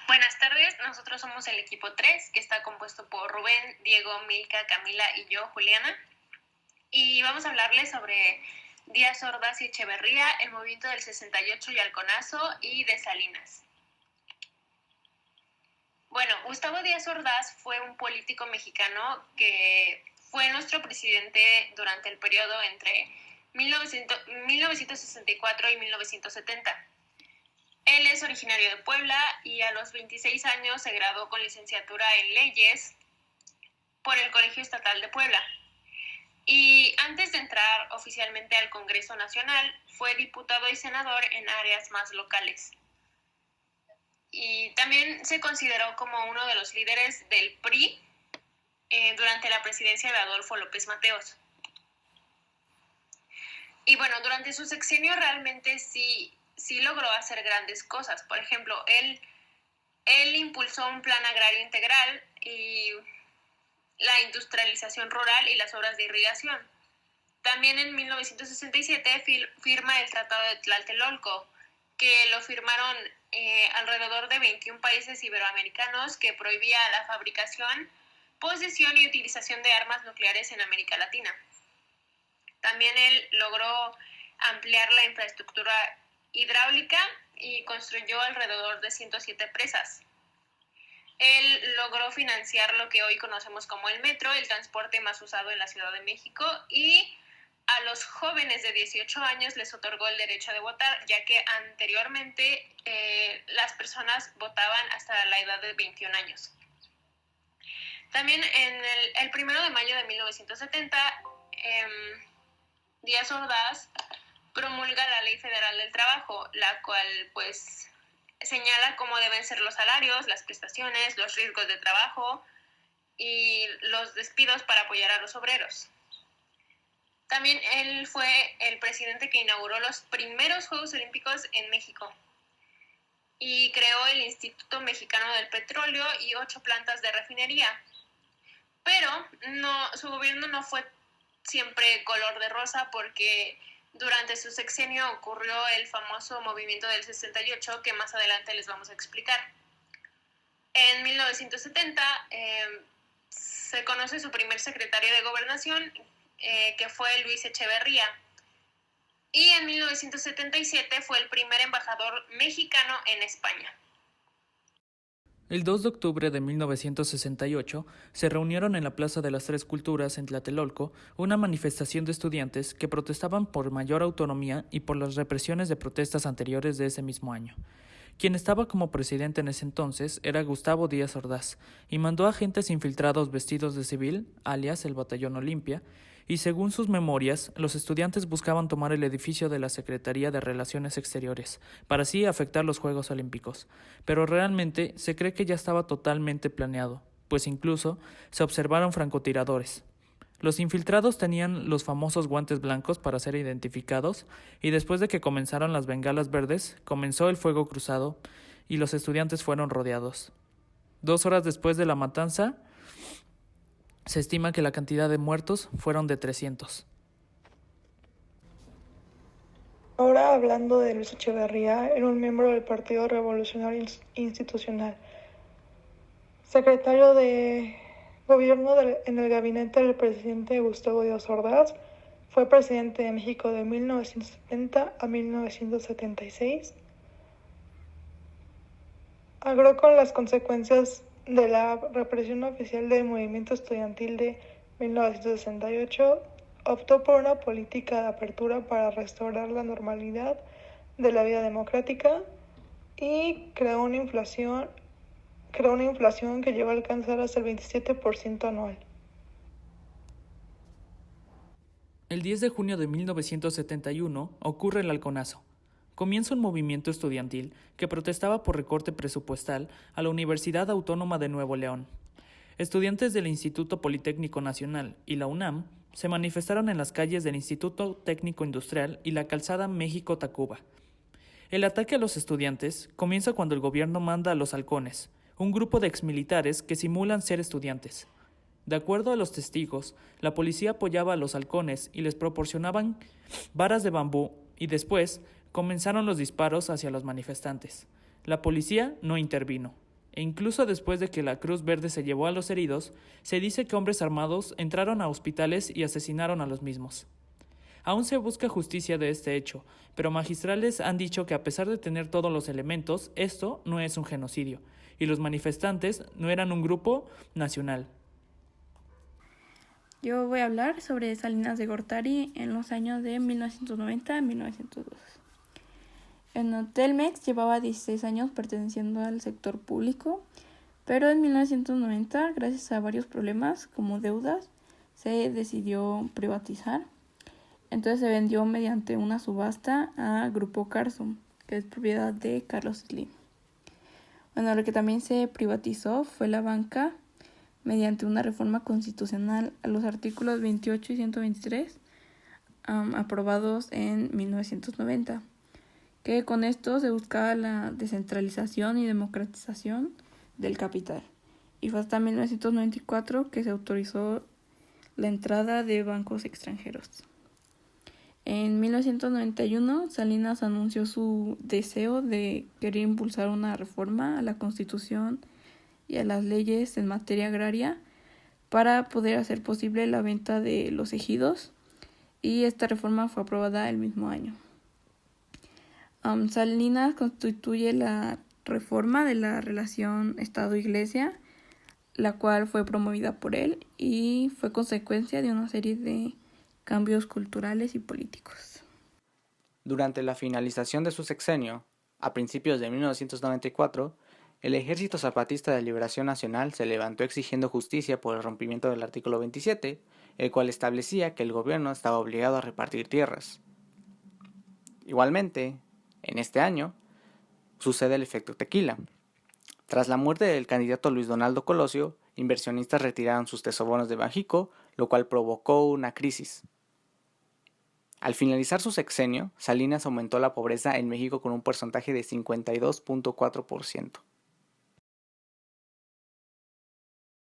Buenas tardes, nosotros somos el equipo 3, que está compuesto por Rubén, Diego, Milka, Camila y yo, Juliana. Y vamos a hablarles sobre Díaz Ordaz y Echeverría, el movimiento del 68 y Halconazo y de Salinas. Bueno, Gustavo Díaz Ordaz fue un político mexicano que fue nuestro presidente durante el periodo entre 1964 y 1970. Él es originario de Puebla y a los 26 años se graduó con licenciatura en leyes por el Colegio Estatal de Puebla. Y antes de entrar oficialmente al Congreso Nacional, fue diputado y senador en áreas más locales. Y también se consideró como uno de los líderes del PRI durante la presidencia de Adolfo López Mateos. Y bueno, durante su sexenio realmente sí logró hacer grandes cosas. Por ejemplo, él impulsó un plan agrario integral y la industrialización rural y las obras de irrigación. También en 1967 firma el Tratado de Tlatelolco, que lo firmaron alrededor de 21 países iberoamericanos, que prohibía la fabricación, posesión y utilización de armas nucleares en América Latina. También él logró ampliar la infraestructura hidráulica y construyó alrededor de 107 presas. Él logró financiar lo que hoy conocemos como el metro, el transporte más usado en la Ciudad de México, y a los jóvenes de 18 años les otorgó el derecho de votar, ya que anteriormente las personas votaban hasta la edad de 21 años. También en el 1 de mayo de 1970, Díaz Ordaz promulga la Ley Federal del Trabajo, la cual pues señala cómo deben ser los salarios, las prestaciones, los riesgos de trabajo y los despidos para apoyar a los obreros. También él fue el presidente que inauguró los primeros Juegos Olímpicos en México y creó el Instituto Mexicano del Petróleo y 8 plantas de refinería. Pero su gobierno no fue siempre color de rosa, porque durante su sexenio ocurrió el famoso movimiento del 68, que más adelante les vamos a explicar. En 1970 se conoce su primer secretario de Gobernación, que fue Luis Echeverría. Y en 1977 fue el primer embajador mexicano en España. El 2 de octubre de 1968 se reunieron en la Plaza de las Tres Culturas en Tlatelolco una manifestación de estudiantes que protestaban por mayor autonomía y por las represiones de protestas anteriores de ese mismo año. Quien estaba como presidente en ese entonces era Gustavo Díaz Ordaz, y mandó agentes infiltrados vestidos de civil, alias el Batallón Olimpia, y según sus memorias, los estudiantes buscaban tomar el edificio de la Secretaría de Relaciones Exteriores, para así afectar los Juegos Olímpicos. Pero realmente se cree que ya estaba totalmente planeado, pues incluso se observaron francotiradores. Los infiltrados tenían los famosos guantes blancos para ser identificados, y después de que comenzaron las bengalas verdes, comenzó el fuego cruzado y los estudiantes fueron rodeados. 2 horas después de la matanza, se estima que la cantidad de muertos fueron de 300. Ahora hablando de Luis Echeverría, era un miembro del Partido Revolucionario Institucional, secretario de Gobierno en el gabinete del presidente Gustavo Díaz Ordaz. Fue presidente de México de 1970 a 1976. Agró con las consecuencias de la represión oficial del movimiento estudiantil de 1968. Optó por una política de apertura para restaurar la normalidad de la vida democrática y creó una inflación que llegó a alcanzar hasta el 27% anual. El 10 de junio de 1971 ocurre el Halconazo. Comienza un movimiento estudiantil que protestaba por recorte presupuestal a la Universidad Autónoma de Nuevo León. Estudiantes del Instituto Politécnico Nacional y la UNAM se manifestaron en las calles del Instituto Técnico Industrial y la calzada México-Tacuba. El ataque a los estudiantes comienza cuando el gobierno manda a los halcones, un grupo de exmilitares que simulan ser estudiantes. De acuerdo a los testigos, la policía apoyaba a los halcones y les proporcionaban varas de bambú, y después comenzaron los disparos hacia los manifestantes. La policía no intervino. E incluso después de que la Cruz Verde se llevó a los heridos, se dice que hombres armados entraron a hospitales y asesinaron a los mismos. Aún se busca justicia de este hecho, pero magistrales han dicho que a pesar de tener todos los elementos, esto no es un genocidio, y los manifestantes no eran un grupo nacional. Yo voy a hablar sobre Salinas de Gortari en los años de 1990 a 1902. Telmex llevaba 16 años perteneciendo al sector público, pero en 1990, gracias a varios problemas como deudas, se decidió privatizar. Entonces se vendió mediante una subasta a Grupo Carso, que es propiedad de Carlos Slim. Bueno, lo que también se privatizó fue la banca mediante una reforma constitucional a los artículos 28 y 123 aprobados en 1990, que con esto se buscaba la descentralización y democratización del capital. Y fue hasta 1994 que se autorizó la entrada de bancos extranjeros. En 1991, Salinas anunció su deseo de querer impulsar una reforma a la Constitución y a las leyes en materia agraria para poder hacer posible la venta de los ejidos, y esta reforma fue aprobada el mismo año. Salinas constituye la reforma de la relación Estado-Iglesia, la cual fue promovida por él y fue consecuencia de una serie de cambios culturales y políticos. Durante la finalización de su sexenio, a principios de 1994, el Ejército Zapatista de Liberación Nacional se levantó exigiendo justicia por el rompimiento del artículo 27, el cual establecía que el gobierno estaba obligado a repartir tierras. Igualmente, en este año, sucede el efecto tequila. Tras la muerte del candidato Luis Donaldo Colosio, inversionistas retiraron sus tesobonos de Banxico, lo cual provocó una crisis. Al finalizar su sexenio, Salinas aumentó la pobreza en México con un porcentaje de 52.4%.